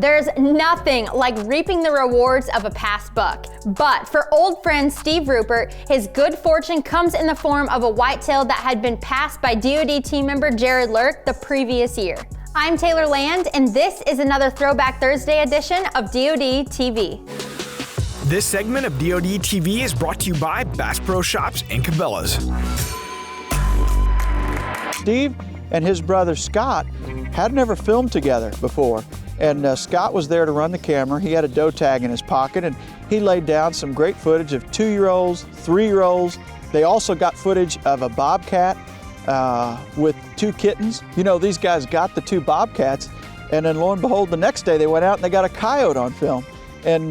There's nothing like reaping the rewards of a past buck. But for old friend Steve Rupert, his good fortune comes in the form of a whitetail that had been passed by DoD team member Jared Lurk the previous year. I'm Taylor Land, and this is another Throwback Thursday edition of DoD TV. This segment of DoD TV is brought to you by Bass Pro Shops and Cabela's. Steve and his brother Scott had never filmed together before. And Scott was there to run the camera. He had a doe tag in his pocket, and he laid down some great footage of 2-year-olds, 3-year-olds. They also got footage of a bobcat with 2 kittens. You know, these guys got the 2 bobcats, and then lo and behold, the next day they went out and they got a coyote on film. And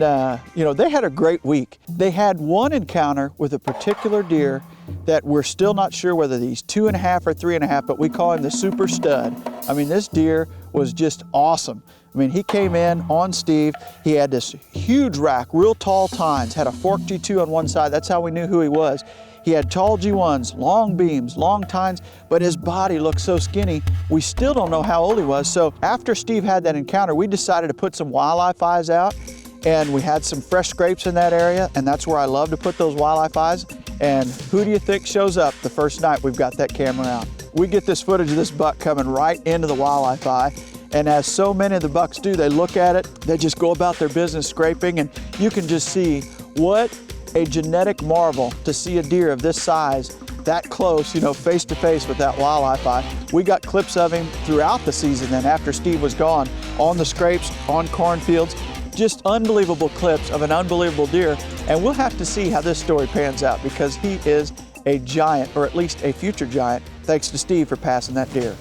you know, they had a great week. They had one encounter with a particular deer that we're still not sure whether he's 2.5 or 3.5, but we call him the super stud. I mean, this deer was just awesome. I mean, he came in on Steve. He had this huge rack, real tall tines, had a fork G2 on one side. That's how we knew who he was. He had tall G1s, long beams, long tines, but his body looked so skinny, we still don't know how old he was. So after Steve had that encounter, we decided to put some wildlife eyes out, and we had some fresh scrapes in that area, and that's where I love to put those wildlife eyes. And who do you think shows up the first night we've got that camera out? We get this footage of this buck coming right into the wildlife eye. And as so many of the bucks do, they look at it, they just go about their business scraping, and you can just see what a genetic marvel to see a deer of this size that close, you know, face to face with that wildlife eye. We got clips of him throughout the season then after Steve was gone, on the scrapes, on cornfields, just unbelievable clips of an unbelievable deer. And we'll have to see how this story pans out, because he is a giant, or at least a future giant, thanks to Steve for passing that deer.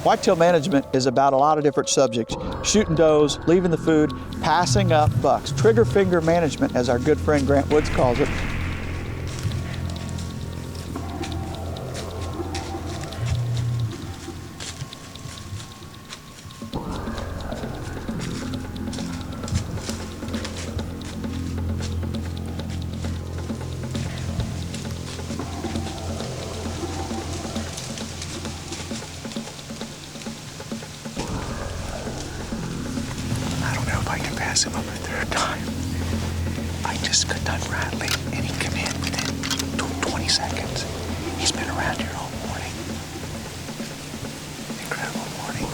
Whitetail management is about a lot of different subjects. Shooting does, leaving the food, passing up bucks. Trigger finger management, as our good friend Grant Woods calls it. Him up a 3rd time. I just got done rattling, and he came in within 20 seconds. He's been around here all morning. Incredible morning.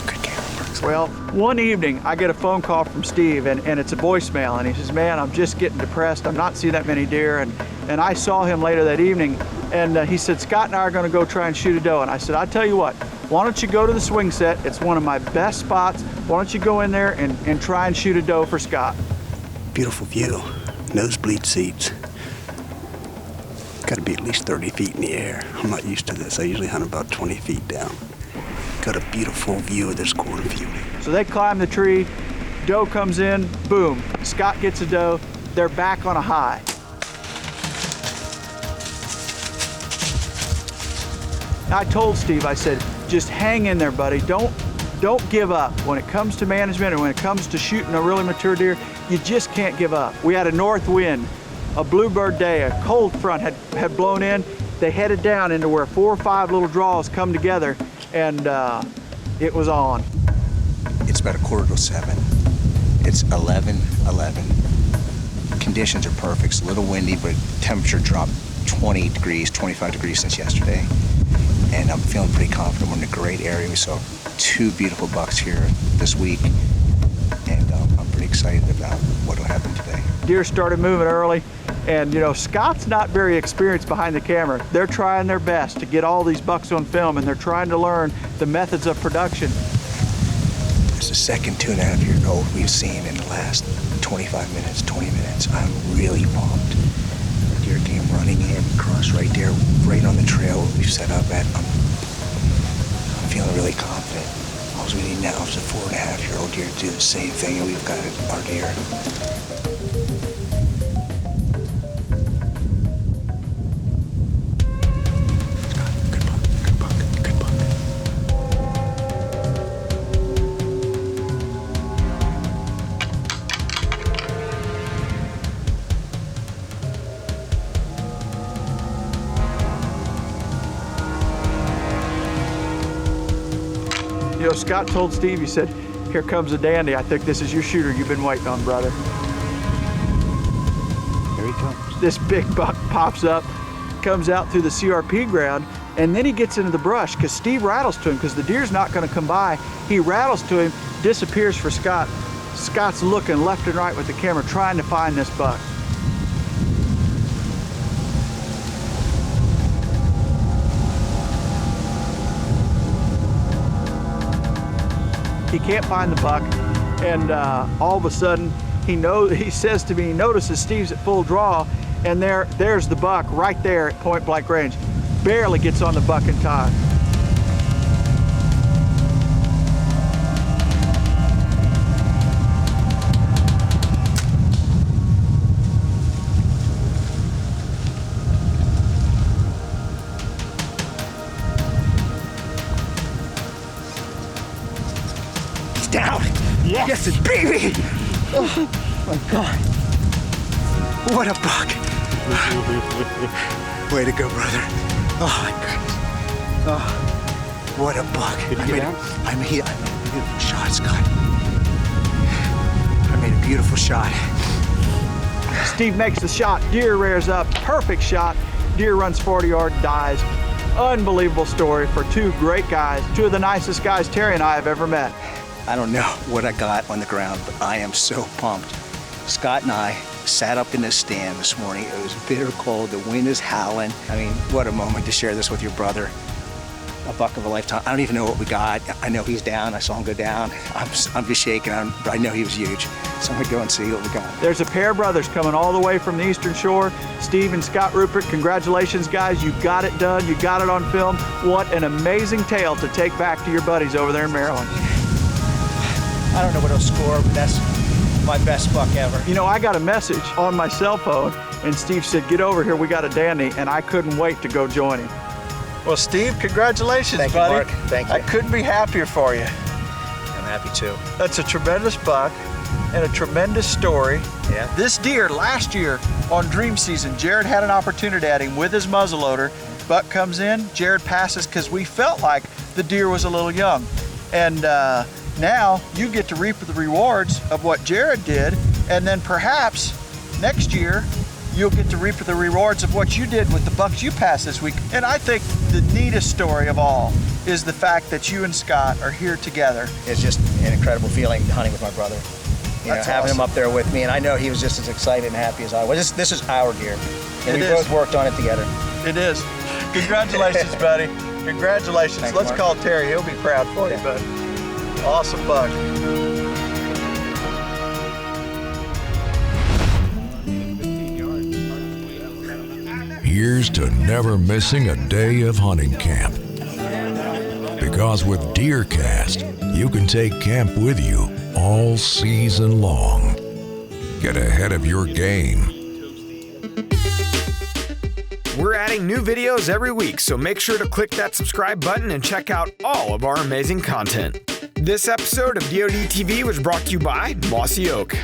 Good camera works. Well, one evening I get a phone call from Steve, and it's a voicemail, and he says, man, I'm just getting depressed. I'm not seeing that many deer. And I saw him later that evening, and he said, Scott and I are going to go try and shoot a doe. And I said, I'll tell you what, why don't you go to the swing set? It's one of my best spots. Why don't you go in there and try and shoot a doe for Scott? Beautiful view, nosebleed seats. Got to be at least 30 feet in the air. I'm not used to this. I usually hunt about 20 feet down. Got a beautiful view of this cornfield. So they climb the tree, doe comes in, boom. Scott gets a doe, they're back on a high. I told Steve, I said, just hang in there, buddy. Don't give up. When it comes to management, or when it comes to shooting a really mature deer, you just can't give up. We had a north wind, a bluebird day, a cold front had blown in. They headed down into where 4 or 5 little draws come together, and it was on. It's about 6:45. It's 11:11. Conditions are perfect. It's a little windy, but temperature dropped 20 degrees, 25 degrees since yesterday. And I'm feeling pretty confident. We're in a great area. We saw 2 beautiful bucks here this week, and I'm pretty excited about what will happen today. Deer started moving early, and you know, Scott's not very experienced behind the camera. They're trying their best to get all these bucks on film, and they're trying to learn the methods of production. It's the second 2.5-year-old we've seen in the last 25 minutes, 20 minutes. I'm really pumped. The deer came running in, crossed right there, right on the trail we've set up at. I'm feeling really confident. All we need now is a 4.5-year-old deer to do the same thing, and we've got our deer. You know, Scott told Steve, he said, "Here comes a dandy. I think this is your shooter you've been waiting on, brother." Here he comes. This big buck pops up, comes out through the CRP ground, and then he gets into the brush because Steve rattles to him because the deer's not going to come by. He rattles to him, disappears for Scott. Scott's looking left and right with the camera trying to find this buck. He can't find the buck, and all of a sudden he says to me, he notices Steve's at full draw, and there's the buck right there at point blank range. Barely gets on the buck in time. Down! Yes, it's baby! Oh my God. What a buck. Way to go, brother. Oh my goodness. Oh, what a buck. I made a beautiful shot, Scott. I made a beautiful shot. Steve makes the shot, deer rears up, perfect shot. Deer runs 40 yards, dies. Unbelievable story for two great guys, two of the nicest guys Terry and I have ever met. I don't know what I got on the ground, but I am so pumped. Scott and I sat up in this stand this morning. It was bitter cold. The wind is howling. I mean, what a moment to share this with your brother. A buck of a lifetime. I don't even know what we got. I know he's down. I saw him go down. I'm just shaking, but I know he was huge. So I'm gonna go and see what we got. There's a pair of brothers coming all the way from the Eastern Shore. Steve and Scott Rupert, congratulations, guys. You got it done. You got it on film. What an amazing tale to take back to your buddies over there in Maryland. I don't know what he'll score, but that's my best buck ever. You know, I got a message on my cell phone, and Steve said, "Get over here, we got a dandy," and I couldn't wait to go join him. Well, Steve, congratulations, Thank you, buddy. Mark. Thank you. I couldn't be happier for you. I'm happy too. That's a tremendous buck and a tremendous story. Yeah. This deer, last year on dream season, Jared had an opportunity at him with his muzzleloader. Buck comes in, Jared passes because we felt like the deer was a little young. And now you get to reap the rewards of what Jared did, and then perhaps next year you'll get to reap the rewards of what you did with the bucks you passed this week. And I think the neatest story of all is the fact that you and Scott are here together. It's just an incredible feeling hunting with my brother. That's having awesome. him up there with me, and I know he was just as excited and happy as I was. This is our deer, and we both worked on it together. It is. Congratulations, buddy. Congratulations. Thanks, Let's Mark. call Terry. He'll be proud for you, bud. Awesome buck. Here's to never missing a day of hunting camp. Because with DeerCast, you can take camp with you all season long. Get ahead of your game. We're adding new videos every week, so make sure to click that subscribe button and check out all of our amazing content. This episode of DoD TV was brought to you by Mossy Oak.